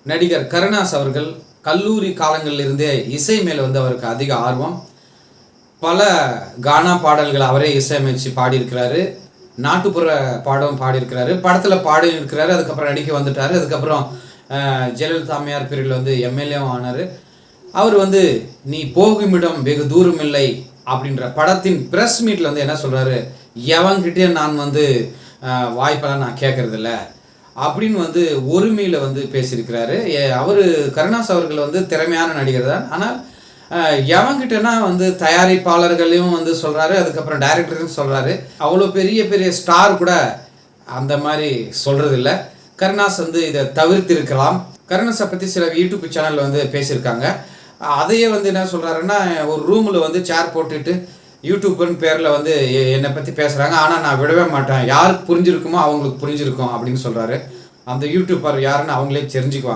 நடிகர் கருணாஸ் அவர்கள் கல்லூரி காலங்களிலிருந்தே இசை மேலே வந்து அவருக்கு அதிக ஆர்வம். பல கானா பாடல்கள் அவரே இசையமைச்சு பாடியிருக்கிறாரு. நாட்டுப்புற பாடவும் பாடியிருக்கிறாரு. படத்தில் பாடியிருக்கிறாரு. அதுக்கப்புறம் நடிக்க வந்துட்டார். அதுக்கப்புறம் ஜெயலலிதா அம்மையார் பீரியடில் வந்து எம்எல்ஏவும் ஆனார். அவர் வந்து நீ போகுமிடம் வெகு தூரம் இல்லை அப்படின்ற படத்தின் ப்ரெஸ் மீட்டில் வந்து என்ன சொல்கிறாரு, எவன்கிட்டே நான் வந்து வாய்ப்பெல்லாம் நான் கேட்கறதில்ல அப்படின்னு வந்து ஒருமையில் வந்து பேசியிருக்கிறாரு. அவர் கருணாஸ் அவர்கள் வந்து திறமையான நடிகர் தான். ஆனால் எவன்கிட்டனா வந்து தயாரிப்பாளர்களையும் வந்து சொல்கிறாரு, அதுக்கப்புறம் டைரக்டரையும் சொல்கிறாரு. அவ்வளோ பெரிய பெரிய ஸ்டார் கூட அந்த மாதிரி சொல்கிறதில்ல. கருணாஸ் வந்து இதை தவிர்த்திருக்கலாம். கருணாஸை பற்றி சில யூடியூப் சேனலில் வந்து பேசியிருக்காங்க. அதையே வந்து என்ன சொல்கிறாருன்னா, ஒரு ரூமில் வந்து சேர் போட்டுட்டு யூடியூப்னு பேரில் வந்து என்னை பற்றி பேசுகிறாங்க. ஆனால் நான் விடவே மாட்டேன், யாருக்கு புரிஞ்சிருக்குமோ அவங்களுக்கு புரிஞ்சிருக்கும் அப்படின்னு சொல்கிறாரு. அந்த யூடியூபர் யாருன்னு அவங்களே தெரிஞ்சுக்குவாங்க.